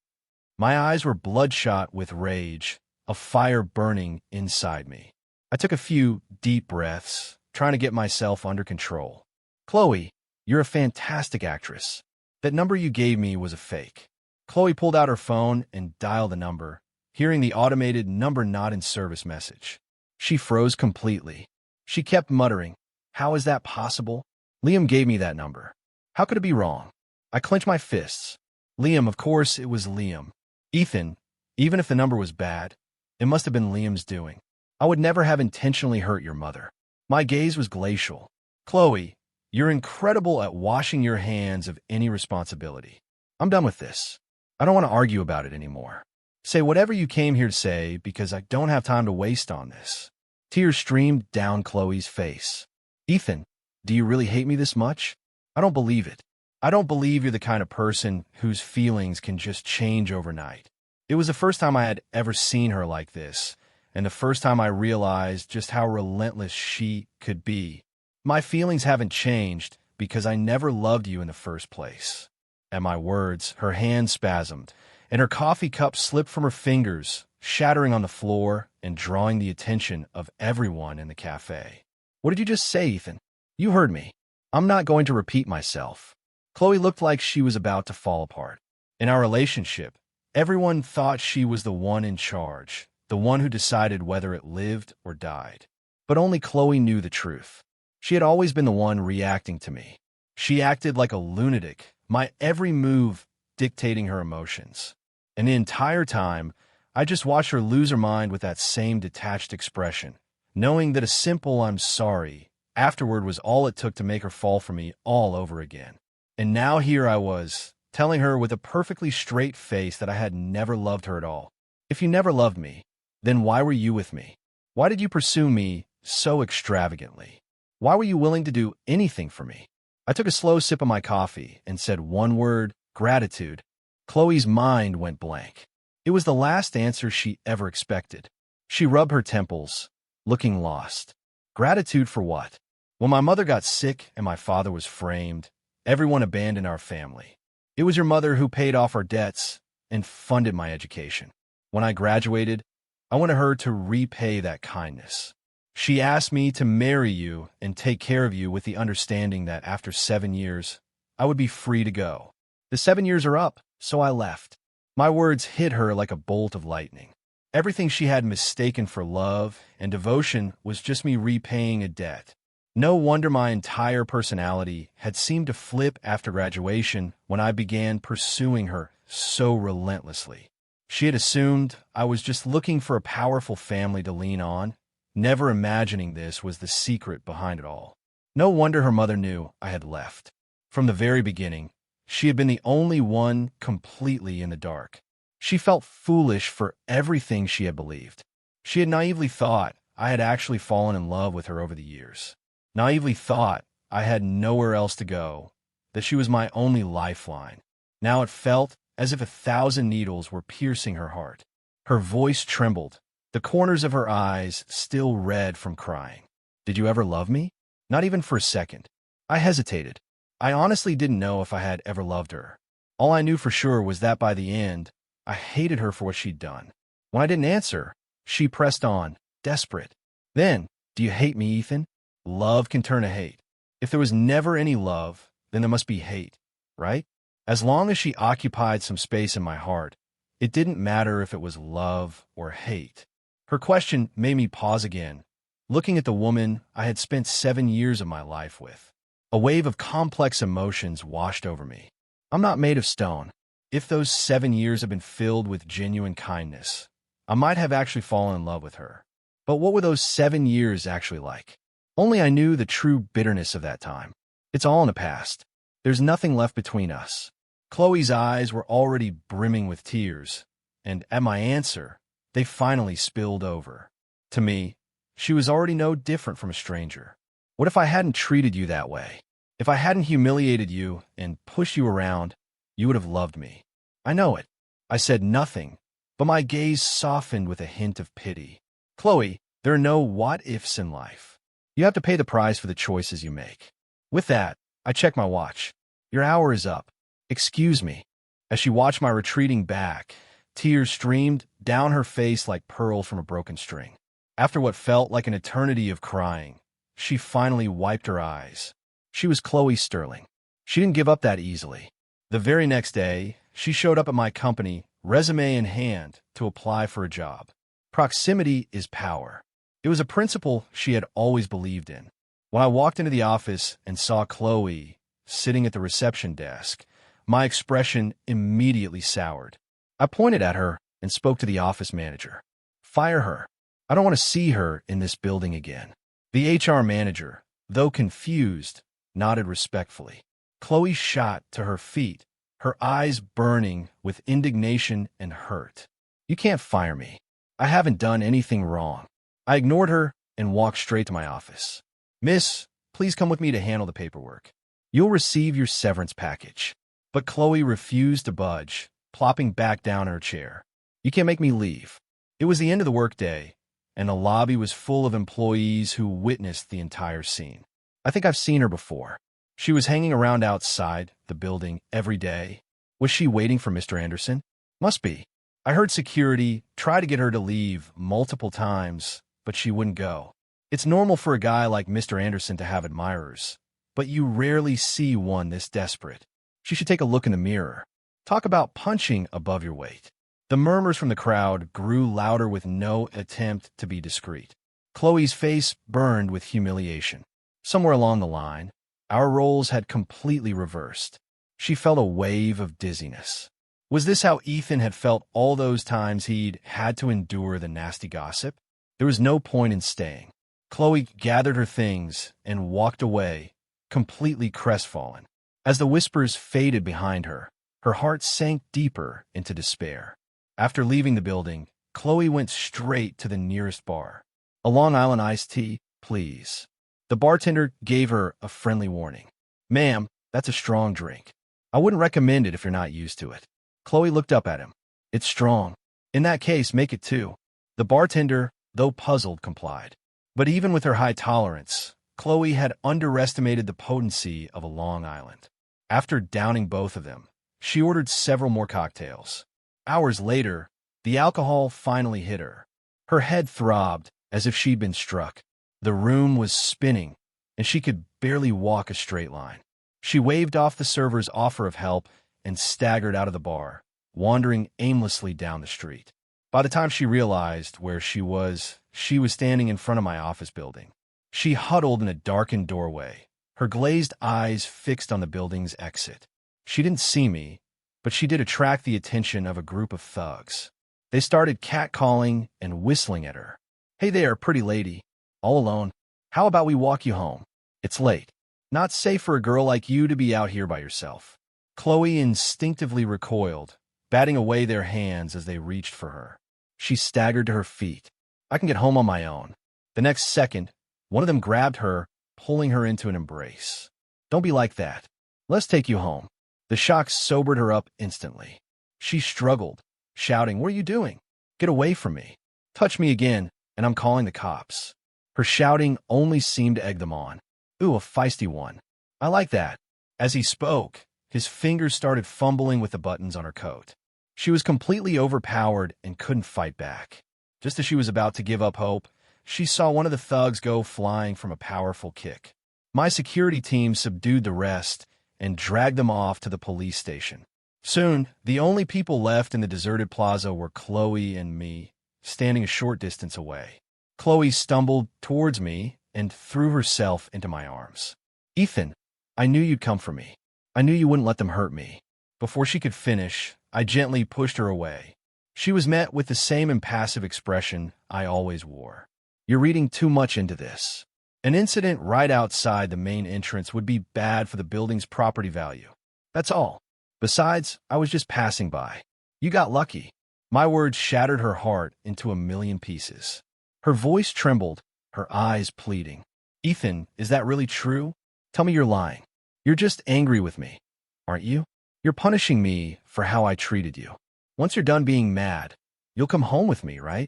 My eyes were bloodshot with rage, a fire burning inside me. I took a few deep breaths, trying to get myself under control. "Chloe, you're a fantastic actress. That number you gave me was a fake." Chloe pulled out her phone and dialed the number, hearing the automated "number not in service" message. She froze completely. She kept muttering, "How is that possible? Liam gave me that number. How could it be wrong?" I clenched my fists. Liam, of course it was Liam. "Ethan, even if the number was bad, it must have been Liam's doing. I would never have intentionally hurt your mother." My gaze was glacial. "Chloe, you're incredible at washing your hands of any responsibility. I'm done with this. I don't want to argue about it anymore. Say whatever you came here to say, because I don't have time to waste on this." Tears streamed down Chloe's face. "Ethan, do you really hate me this much? I don't believe it. I don't believe you're the kind of person whose feelings can just change overnight." It was the first time I had ever seen her like this, and the first time I realized just how relentless she could be. "My feelings haven't changed because I never loved you in the first place." At my words, her hand spasmed, and her coffee cup slipped from her fingers, shattering on the floor and drawing the attention of everyone in the cafe. "What did you just say, Ethan? You heard me. I'm not going to repeat myself." Chloe looked like she was about to fall apart. In our relationship, everyone thought she was the one in charge, the one who decided whether it lived or died. But only Chloe knew the truth. She had always been the one reacting to me. She acted like a lunatic, my every move dictating her emotions. And the entire time, I just watched her lose her mind with that same detached expression, knowing that a simple "I'm sorry" afterward was all it took to make her fall for me all over again. And now here I was, telling her with a perfectly straight face that I had never loved her at all. If you never loved me, then why were you with me? Why did you pursue me so extravagantly? Why were you willing to do anything for me? I took a slow sip of my coffee and said one word, gratitude. Chloe's mind went blank. It was the last answer she ever expected. She rubbed her temples, looking lost. Gratitude for what? When my mother got sick and my father was framed, everyone abandoned our family. It was your mother who paid off our debts and funded my education. When I graduated, I wanted her to repay that kindness. She asked me to marry you and take care of you with the understanding that after 7 years, I would be free to go. The 7 years are up, so I left. My words hit her like a bolt of lightning. Everything she had mistaken for love and devotion was just me repaying a debt. No wonder my entire personality had seemed to flip after graduation when I began pursuing her so relentlessly. She had assumed I was just looking for a powerful family to lean on, never imagining this was the secret behind it all. No wonder her mother knew I had left. From the very beginning, she had been the only one completely in the dark. She felt foolish for everything she had believed. She had naively thought I had actually fallen in love with her over the years. Naively thought I had nowhere else to go, that she was my only lifeline. Now it felt as if 1,000 needles were piercing her heart. Her voice trembled, the corners of her eyes still red from crying. Did you ever love me? Not even for a second. I hesitated. I honestly didn't know if I had ever loved her. All I knew for sure was that by the end, I hated her for what she'd done. When I didn't answer, she pressed on, desperate. Then, do you hate me, Ethan? Love can turn to hate. If there was never any love, then there must be hate, right? As long as she occupied some space in my heart, it didn't matter if it was love or hate. Her question made me pause again, looking at the woman I had spent 7 years of my life with. A wave of complex emotions washed over me. I'm not made of stone. If those 7 years had been filled with genuine kindness, I might have actually fallen in love with her. But what were those 7 years actually like? Only I knew the true bitterness of that time. It's all in the past. There's nothing left between us. Chloe's eyes were already brimming with tears, and at my answer, they finally spilled over. To me, she was already no different from a stranger. What if I hadn't treated you that way? If I hadn't humiliated you and pushed you around, you would have loved me. I know it. I said nothing, but my gaze softened with a hint of pity. Chloe, there are no what-ifs in life. You have to pay the price for the choices you make. With that, I checked my watch. Your hour is up. Excuse me. As she watched my retreating back, tears streamed down her face like pearls from a broken string. After what felt like an eternity of crying, she finally wiped her eyes. She was Chloe Sterling. She didn't give up that easily. The very next day, she showed up at my company, resume in hand, to apply for a job. Proximity is power. It was a principle she had always believed in. When I walked into the office and saw Chloe sitting at the reception desk, my expression immediately soured. I pointed at her and spoke to the office manager. Fire her. I don't want to see her in this building again. The HR manager, though confused, nodded respectfully. Chloe shot to her feet, her eyes burning with indignation and hurt. You can't fire me. I haven't done anything wrong. I ignored her and walked straight to my office. Miss, please come with me to handle the paperwork. You'll receive your severance package. But Chloe refused to budge, plopping back down in her chair. You can't make me leave. It was the end of the workday, and the lobby was full of employees who witnessed the entire scene. I think I've seen her before. She was hanging around outside the building every day. Was she waiting for Mr. Anderson? Must be. I heard security try to get her to leave multiple times, but she wouldn't go. It's normal for a guy like Mr. Anderson to have admirers, but you rarely see one this desperate. She should take a look in the mirror. Talk about punching above your weight. The murmurs from the crowd grew louder with no attempt to be discreet. Chloe's face burned with humiliation. Somewhere along the line, our roles had completely reversed. She felt a wave of dizziness. Was this how Ethan had felt all those times he'd had to endure the nasty gossip? There was no point in staying. Chloe gathered her things and walked away, completely crestfallen. As the whispers faded behind her, her heart sank deeper into despair. After leaving the building, Chloe went straight to the nearest bar. A Long Island iced tea, please. The bartender gave her a friendly warning. Ma'am, that's a strong drink. I wouldn't recommend it if you're not used to it. Chloe looked up at him. It's strong. In that case, make it two. The bartender, though puzzled, complied. But even with her high tolerance, Chloe had underestimated the potency of a Long Island. After downing both of them, she ordered several more cocktails. Hours later, the alcohol finally hit her. Her head throbbed as if she'd been struck. The room was spinning, and she could barely walk a straight line. She waved off the server's offer of help and staggered out of the bar, wandering aimlessly down the street. By the time she realized where she was standing in front of my office building. She huddled in a darkened doorway, her glazed eyes fixed on the building's exit. She didn't see me, but she did attract the attention of a group of thugs. They started catcalling and whistling at her. Hey there, pretty lady. All alone. How about we walk you home? It's late. Not safe for a girl like you to be out here by yourself. Chloe instinctively recoiled, batting away their hands as they reached for her. She staggered to her feet. I can get home on my own. The next second, one of them grabbed her, pulling her into an embrace. Don't be like that. Let's take you home. The shock sobered her up instantly. She struggled, shouting, What are you doing? Get away from me. Touch me again, and I'm calling the cops. Her shouting only seemed to egg them on. Ooh, a feisty one. I like that. As he spoke, his fingers started fumbling with the buttons on her coat. She was completely overpowered and couldn't fight back. Just as she was about to give up hope, she saw one of the thugs go flying from a powerful kick. My security team subdued the rest and dragged them off to the police station. Soon, the only people left in the deserted plaza were Chloe and me, standing a short distance away. Chloe stumbled towards me and threw herself into my arms. Ethan, I knew you'd come for me. I knew you wouldn't let them hurt me. Before she could finish, I gently pushed her away. She was met with the same impassive expression I always wore. You're reading too much into this. An incident right outside the main entrance would be bad for the building's property value. That's all. Besides, I was just passing by. You got lucky. My words shattered her heart into a million pieces. Her voice trembled, her eyes pleading. Ethan, is that really true? Tell me you're lying. You're just angry with me, aren't you? You're punishing me for how I treated you. Once you're done being mad, you'll come home with me, right?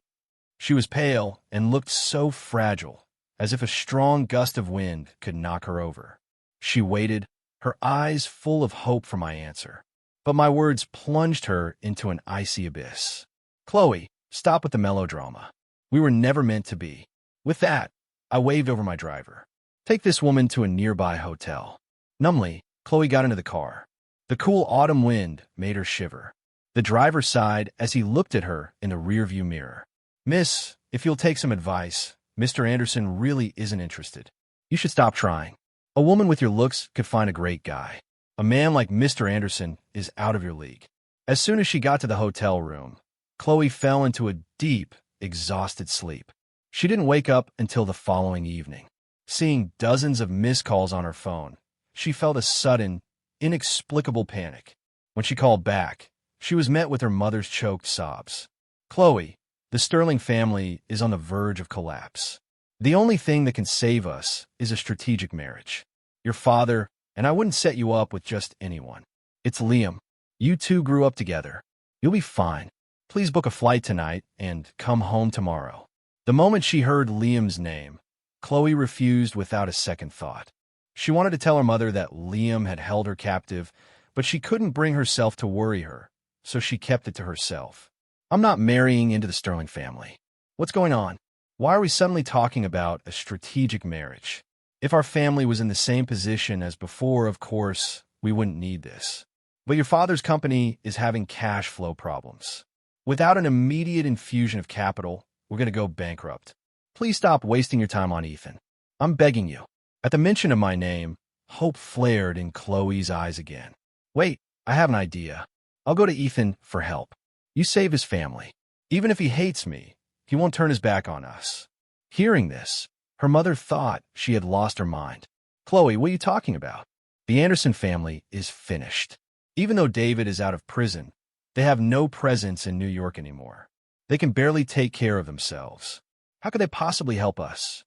She was pale and looked so fragile, as if a strong gust of wind could knock her over. She waited, her eyes full of hope for my answer. But my words plunged her into an icy abyss. Chloe, stop with the melodrama. We were never meant to be. With that, I waved over my driver. Take this woman to a nearby hotel. Numbly, Chloe got into the car. The cool autumn wind made her shiver. The driver sighed as he looked at her in the rearview mirror. Miss, if you'll take some advice, Mr. Anderson really isn't interested. You should stop trying. A woman with your looks could find a great guy. A man like Mr. Anderson is out of your league. As soon as she got to the hotel room, Chloe fell into a deep, exhausted sleep. She didn't wake up until the following evening. Seeing dozens of missed calls on her phone, she felt a sudden, inexplicable panic. When she called back, she was met with her mother's choked sobs. Chloe, the Sterling family is on the verge of collapse. The only thing that can save us is a strategic marriage. Your father, and I wouldn't set you up with just anyone. It's Liam. You two grew up together. You'll be fine. Please book a flight tonight and come home tomorrow. The moment she heard Liam's name, Chloe refused without a second thought. She wanted to tell her mother that Liam had held her captive, but she couldn't bring herself to worry her, so she kept it to herself. I'm not marrying into the Sterling family. What's going on? Why are we suddenly talking about a strategic marriage? If our family was in the same position as before, of course, we wouldn't need this. But your father's company is having cash flow problems. Without an immediate infusion of capital, we're going to go bankrupt. Please stop wasting your time on Ethan. I'm begging you. At the mention of my name, hope flared in Chloe's eyes again. Wait, I have an idea. I'll go to Ethan for help. You save his family. Even if he hates me, he won't turn his back on us. Hearing this, her mother thought she had lost her mind. Chloe, what are you talking about? The Anderson family is finished. Even though David is out of prison, they have no presence in New York anymore. They can barely take care of themselves. How could they possibly help us?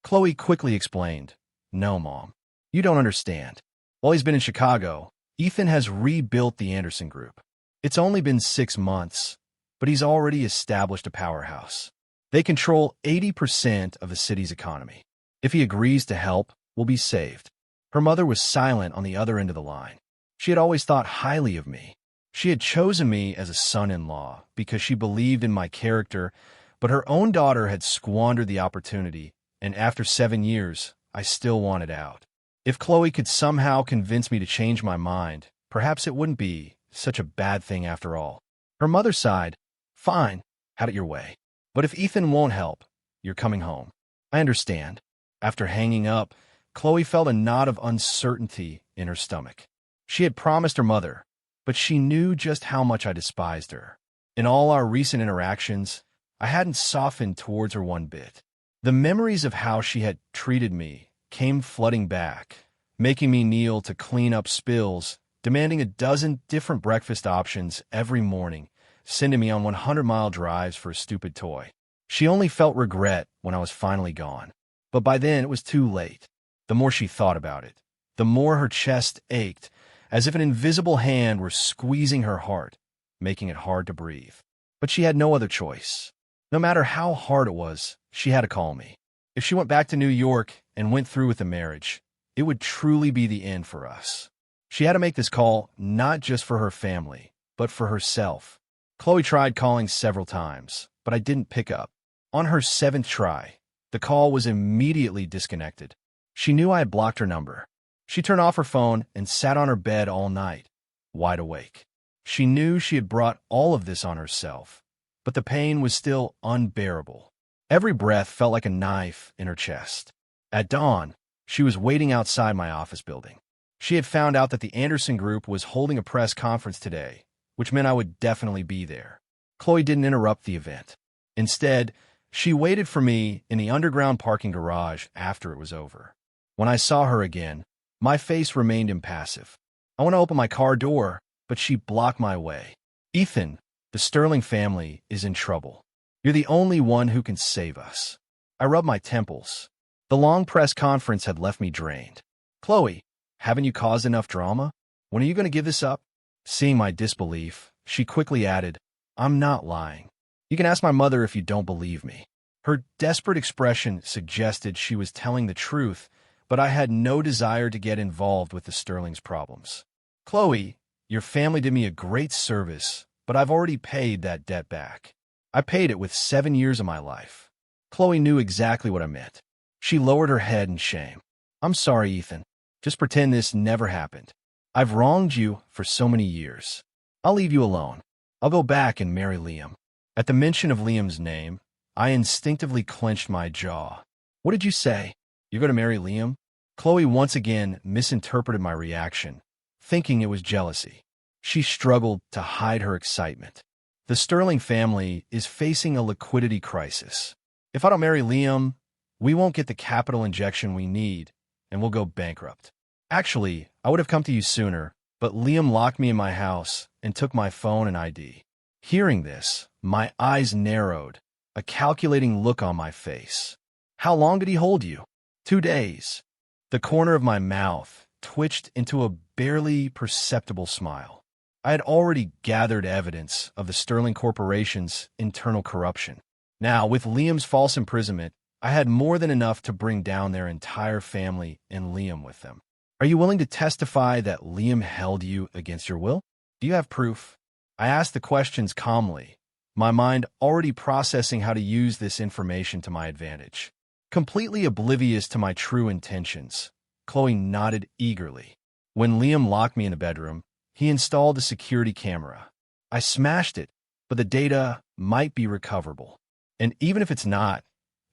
Chloe quickly explained, "No, Mom. You don't understand. While he's been in Chicago, Ethan has rebuilt the Anderson Group. It's only been 6 months, but he's already established a powerhouse. They control 80% of the city's economy. If he agrees to help, we'll be saved." Her mother was silent on the other end of the line. She had always thought highly of me. She had chosen me as a son-in-law because she believed in my character, but her own daughter had squandered the opportunity, and after 7 years, I still wanted out. If Chloe could somehow convince me to change my mind, perhaps it wouldn't be such a bad thing after all. Her mother sighed, "Fine, have it your way. But if Ethan won't help, you're coming home." "I understand." After hanging up, Chloe felt a knot of uncertainty in her stomach. She had promised her mother, but she knew just how much I despised her. In all our recent interactions, I hadn't softened towards her one bit. The memories of how she had treated me came flooding back, making me kneel to clean up spills, demanding a dozen different breakfast options every morning, sending me on 100-mile drives for a stupid toy. She only felt regret when I was finally gone. But by then it was too late. The more she thought about it, the more her chest ached, as if an invisible hand were squeezing her heart, making it hard to breathe. But she had no other choice. No matter how hard it was, she had to call me. If she went back to New York and went through with the marriage, it would truly be the end for us. She had to make this call not just for her family, but for herself. Chloe tried calling several times, but I didn't pick up. On her 7th try, the call was immediately disconnected. She knew I had blocked her number. She turned off her phone and sat on her bed all night, wide awake. She knew she had brought all of this on herself, but the pain was still unbearable. Every breath felt like a knife in her chest. At dawn, she was waiting outside my office building. She had found out that the Anderson Group was holding a press conference today, which meant I would definitely be there. Chloe didn't interrupt the event. Instead, she waited for me in the underground parking garage after it was over. When I saw her again, my face remained impassive. I want to open my car door, but she blocked my way. "Ethan, the Sterling family is in trouble. You're the only one who can save us." I rubbed my temples. The long press conference had left me drained. "Chloe, haven't you caused enough drama? When are you going to give this up?" Seeing my disbelief, she quickly added, "I'm not lying. You can ask my mother if you don't believe me." Her desperate expression suggested she was telling the truth, but I had no desire to get involved with the Sterling's problems. "Chloe, your family did me a great service, but I've already paid that debt back. I paid it with 7 years of my life." Chloe knew exactly what I meant. She lowered her head in shame. "I'm sorry, Ethan. Just pretend this never happened. I've wronged you for so many years. I'll leave you alone. I'll go back and marry Liam." At the mention of Liam's name, I instinctively clenched my jaw. "What did you say? You're going to marry Liam?" Chloe once again misinterpreted my reaction, thinking it was jealousy. She struggled to hide her excitement. "The Sterling family is facing a liquidity crisis. If I don't marry Liam, we won't get the capital injection we need, and we'll go bankrupt. Actually, I would have come to you sooner, but Liam locked me in my house and took my phone and ID." Hearing this, my eyes narrowed, a calculating look on my face. "How long did he hold you?" 2 days. The corner of my mouth twitched into a barely perceptible smile. I had already gathered evidence of the Sterling Corporation's internal corruption. Now, with Liam's false imprisonment, I had more than enough to bring down their entire family and Liam with them. "Are you willing to testify that Liam held you against your will? Do you have proof?" I asked the questions calmly, my mind already processing how to use this information to my advantage. Completely oblivious to my true intentions, Chloe nodded eagerly. "When Liam locked me in the bedroom, he installed a security camera. I smashed it, but the data might be recoverable. And even if it's not,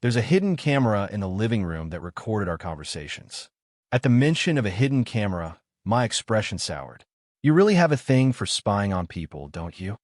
there's a hidden camera in the living room that recorded our conversations." At the mention of a hidden camera, my expression soured. "You really have a thing for spying on people, don't you?"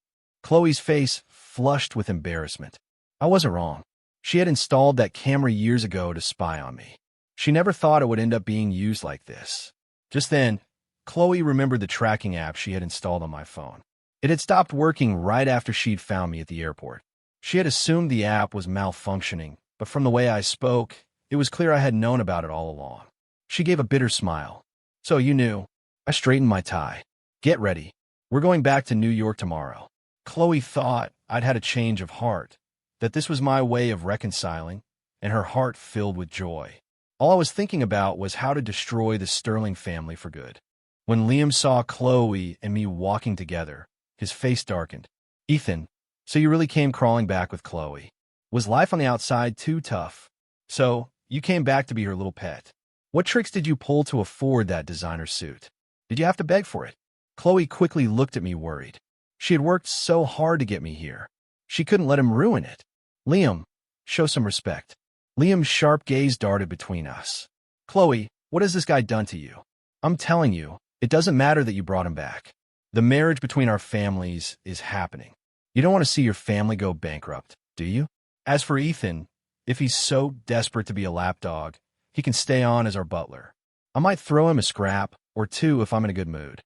Chloe's face flushed with embarrassment. I wasn't wrong. She had installed that camera years ago to spy on me. She never thought it would end up being used like this. Just then, Chloe remembered the tracking app she had installed on my phone. It had stopped working right after she'd found me at the airport. She had assumed the app was malfunctioning but from the way I spoke, it was clear I had known about it all along. She gave a bitter smile. So you knew. I straightened my tie. Get ready. We're going back to New York tomorrow. Chloe thought I'd had a change of heart, that this was my way of reconciling, and her heart filled with joy. All I was thinking about was how to destroy the Sterling family for good. When Liam saw Chloe and me walking together, his face darkened. Ethan, so you really came crawling back with Chloe. Was life on the outside too tough? So, you came back to be her little pet. What tricks did you pull to afford that designer suit? Did you have to beg for it? Chloe quickly looked at me worried. She had worked so hard to get me here. She couldn't let him ruin it. Liam, show some respect. Liam's sharp gaze darted between us. Chloe, what has this guy done to you? I'm telling you, it doesn't matter that you brought him back. The marriage between our families is happening. You don't want to see your family go bankrupt, do you? As for Ethan, if he's so desperate to be a lapdog, he can stay on as our butler. I might throw him a scrap or two if I'm in a good mood.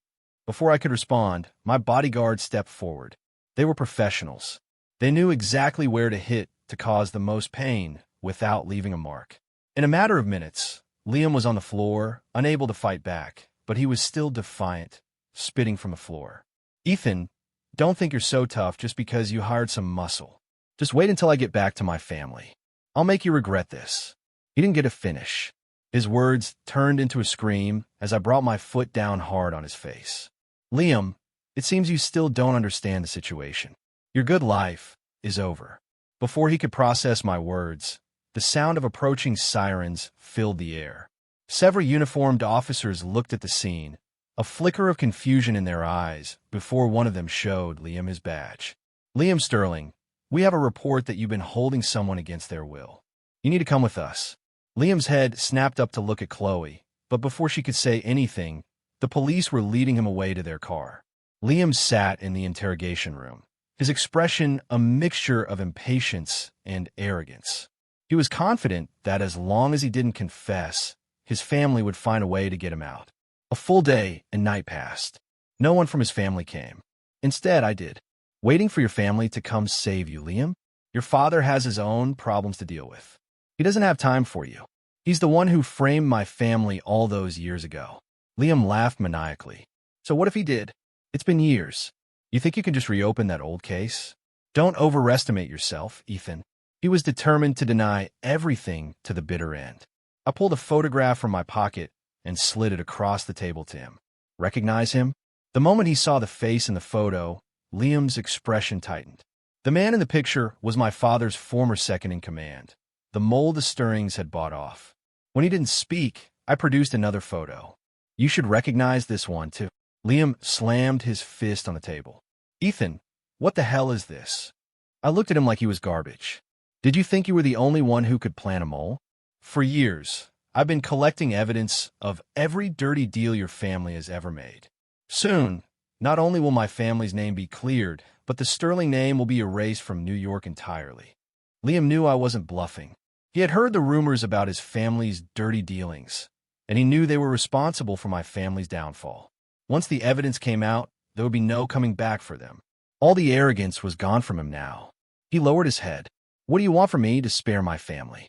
Before I could respond, my bodyguard stepped forward. They were professionals. They knew exactly where to hit to cause the most pain without leaving a mark. In a matter of minutes, Liam was on the floor, unable to fight back, but he was still defiant, spitting from the floor. Ethan, don't think you're so tough just because you hired some muscle. Just wait until I get back to my family. I'll make you regret this. He didn't get a finish. His words turned into a scream as I brought my foot down hard on his face. Liam, it seems you still don't understand the situation. Your good life is over. Before he could process my words, the sound of approaching sirens filled the air. Several uniformed officers looked at the scene, a flicker of confusion in their eyes before one of them showed Liam his badge. Liam Sterling, we have a report that you've been holding someone against their will. You need to come with us. Liam's head snapped up to look at Chloe, but before she could say anything, the police were leading him away to their car. Liam sat in the interrogation room, his expression a mixture of impatience and arrogance. He was confident that as long as he didn't confess, his family would find a way to get him out. A full day and night passed. No one from his family came. Instead, I did. Waiting for your family to come save you, Liam? Your father has his own problems to deal with. He doesn't have time for you. He's the one who framed my family all those years ago. Liam laughed maniacally. So what if he did? It's been years. You think you can just reopen that old case? Don't overestimate yourself, Ethan. He was determined to deny everything to the bitter end. I pulled a photograph from my pocket and slid it across the table to him. Recognize him? The moment he saw the face in the photo, Liam's expression tightened. The man in the picture was my father's former second-in-command. The mole the Sterlings had bought off. When he didn't speak, I produced another photo. You should recognize this one, too. Liam slammed his fist on the table. Ethan, what the hell is this? I looked at him like he was garbage. Did you think you were the only one who could plan a mole? For years, I've been collecting evidence of every dirty deal your family has ever made. Soon, not only will my family's name be cleared, but the Sterling name will be erased from New York entirely. Liam knew I wasn't bluffing. He had heard the rumors about his family's dirty dealings, and he knew they were responsible for my family's downfall. Once the evidence came out, there would be no coming back for them. All the arrogance was gone from him now. He lowered his head. What do you want from me to spare my family?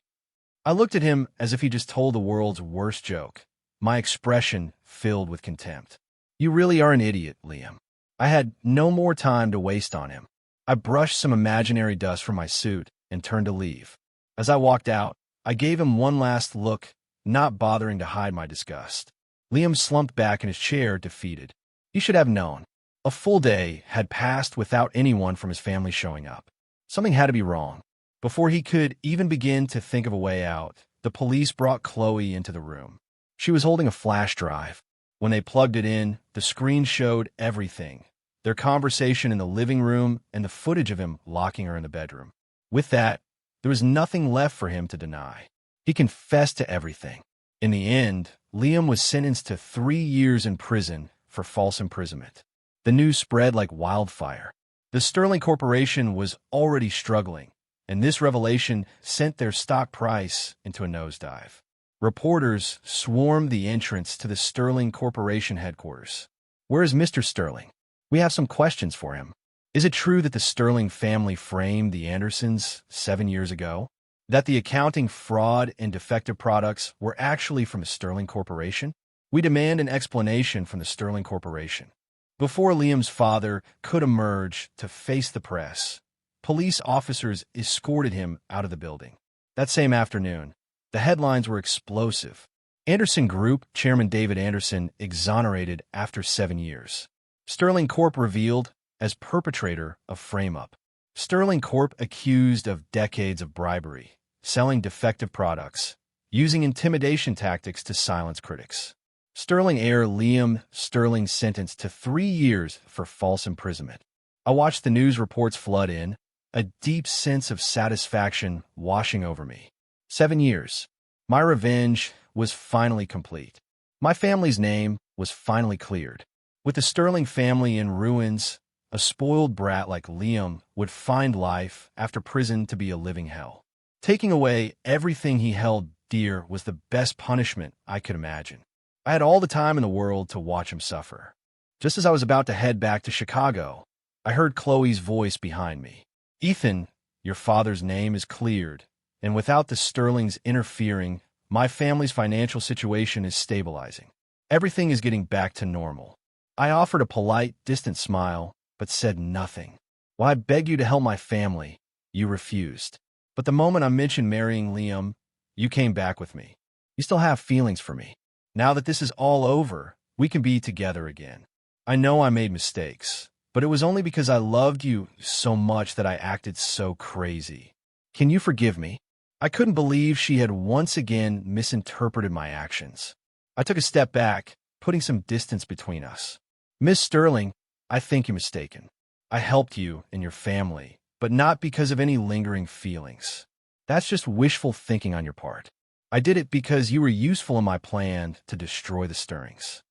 I looked at him as if he just told the world's worst joke, my expression filled with contempt. You really are an idiot, Liam. I had no more time to waste on him. I brushed some imaginary dust from my suit and turned to leave. As I walked out, I gave him one last look, not bothering to hide my disgust. Liam slumped back in his chair, defeated. He should have known. A full day had passed without anyone from his family showing up. Something had to be wrong. Before he could even begin to think of a way out, the police brought Chloe into the room. She was holding a flash drive. When they plugged it in, the screen showed everything. Their conversation in the living room and the footage of him locking her in the bedroom. With that, there was nothing left for him to deny. He confessed to everything. In the end, Liam was sentenced to 3 years in prison for false imprisonment. The news spread like wildfire. The Sterling Corporation was already struggling, and this revelation sent their stock price into a nosedive. Reporters swarmed the entrance to the Sterling Corporation headquarters. Where is Mr. Sterling? We have some questions for him. Is it true that the Sterling family framed the Andersons 7 years ago? that the accounting fraud and defective products were actually from the Sterling Corporation? We demand an explanation from the Sterling Corporation. Before Liam's father could emerge to face the press, police officers escorted him out of the building. That same afternoon, the headlines were explosive. Anderson Group Chairman David Anderson exonerated after 7 years. Sterling Corp revealed as perpetrator of frame-up. Sterling Corp accused of decades of bribery, selling defective products, using intimidation tactics to silence critics. Sterling heir Liam Sterling sentenced to 3 years for false imprisonment. I watched the news reports flood in, a deep sense of satisfaction washing over me. 7 years. My revenge was finally complete. My family's name was finally cleared. With the Sterling family in ruins, a spoiled brat like Liam would find life after prison to be a living hell. Taking away everything he held dear was the best punishment I could imagine. I had all the time in the world to watch him suffer. Just as I was about to head back to Chicago, I heard Chloe's voice behind me. "Ethan, your father's name is cleared, and without the Sterlings interfering, my family's financial situation is stabilizing. Everything is getting back to normal." I offered a polite, distant smile, but said nothing. "Well, I beg you to help my family," you refused. But the moment I mentioned marrying Liam, you came back with me. You still have feelings for me. Now that this is all over, we can be together again. I know I made mistakes, but it was only because I loved you so much that I acted so crazy. Can you forgive me?" I couldn't believe she had once again misinterpreted my actions. I took a step back, putting some distance between us. "Miss Sterling, I think you're mistaken. I helped you and your family, but not because of any lingering feelings. That's just wishful thinking on your part. I did it because you were useful in my plan to destroy the Sterlings.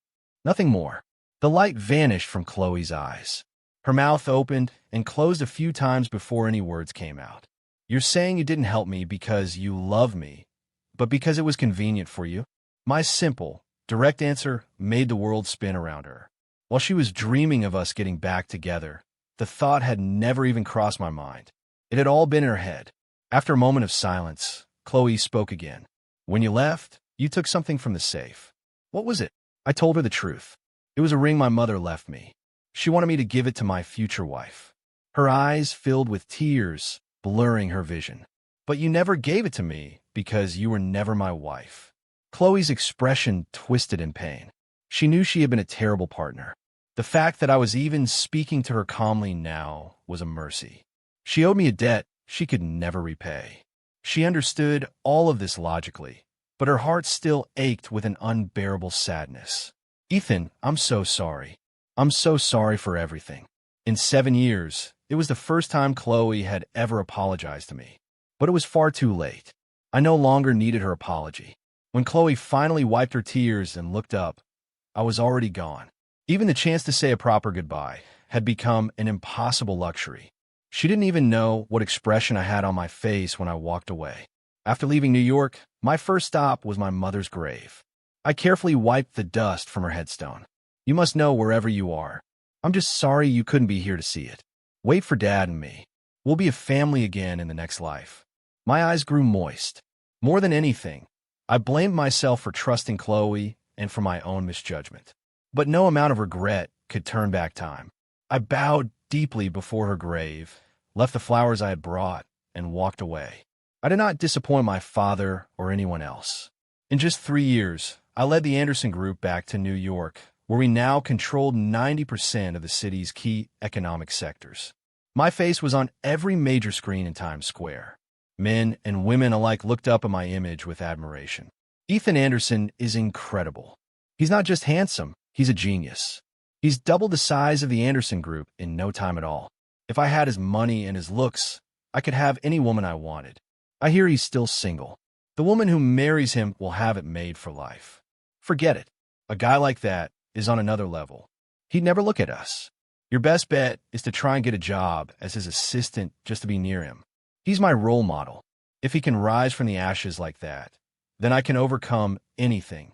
Nothing more." The light vanished from Chloe's eyes. Her mouth opened and closed a few times before any words came out. "You're saying you didn't help me because you love me, but because it was convenient for you?" My simple, direct answer made the world spin around her. While she was dreaming of us getting back together, the thought had never even crossed my mind. It had all been in her head. After a moment of silence, Chloe spoke again. "When you left, you took something from the safe. What was it?" I told her the truth. It was a ring my mother left me. She wanted me to give it to my future wife. Her eyes filled with tears, blurring her vision. "But you never gave it to me because you were never my wife." Chloe's expression twisted in pain. She knew she had been a terrible partner. The fact that I was even speaking to her calmly now was a mercy. She owed me a debt she could never repay. She understood all of this logically, but her heart still ached with an unbearable sadness. "Ethan, I'm so sorry. I'm so sorry for everything." In 7 years, it was the first time Chloe had ever apologized to me. But it was far too late. I no longer needed her apology. When Chloe finally wiped her tears and looked up, I was already gone. Even the chance to say a proper goodbye had become an impossible luxury. She didn't even know what expression I had on my face when I walked away. After leaving New York, my first stop was my mother's grave. I carefully wiped the dust from her headstone. "You must know wherever you are. I'm just sorry you couldn't be here to see it. Wait for Dad and me. We'll be a family again in the next life." My eyes grew moist. More than anything, I blamed myself for trusting Chloe and for my own misjudgment. But no amount of regret could turn back time. I bowed deeply before her grave, left the flowers I had brought, and walked away. I did not disappoint my father or anyone else. In just 3 years, I led the Anderson Group back to New York, where we now controlled 90% of the city's key economic sectors. My face was on every major screen in Times Square. Men and women alike looked up at my image with admiration. Ethan Anderson is incredible. He's not just handsome, he's a genius. He's doubled the size of the Anderson Group in no time at all. If I had his money and his looks, I could have any woman I wanted. I hear he's still single. The woman who marries him will have it made for life. Forget it. A guy like that is on another level. He'd never look at us. Your best bet is to try and get a job as his assistant just to be near him. He's my role model. If he can rise from the ashes like that, then I can overcome anything.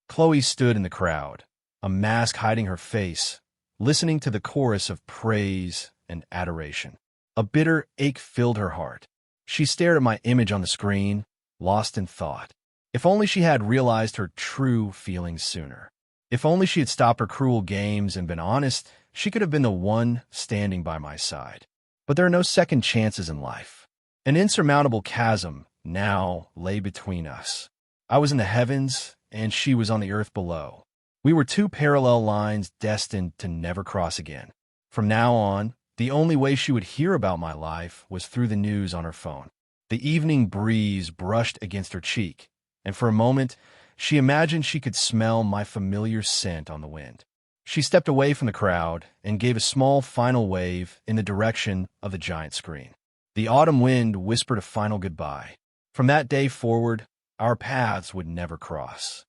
Chloe stood in the crowd, a mask hiding her face, listening to the chorus of praise and adoration. A bitter ache filled her heart. She stared at my image on the screen, lost in thought. If only she had realized her true feelings sooner. If only she had stopped her cruel games and been honest, she could have been the one standing by my side. But there are no second chances in life. An insurmountable chasm now lay between us. I was in the heavens, and she was on the earth below. We were two parallel lines destined to never cross again. From now on, the only way she would hear about my life was through the news on her phone. The evening breeze brushed against her cheek, and for a moment, she imagined she could smell my familiar scent on the wind. She stepped away from the crowd and gave a small final wave in the direction of the giant screen. The autumn wind whispered a final goodbye. From that day forward, our paths would never cross.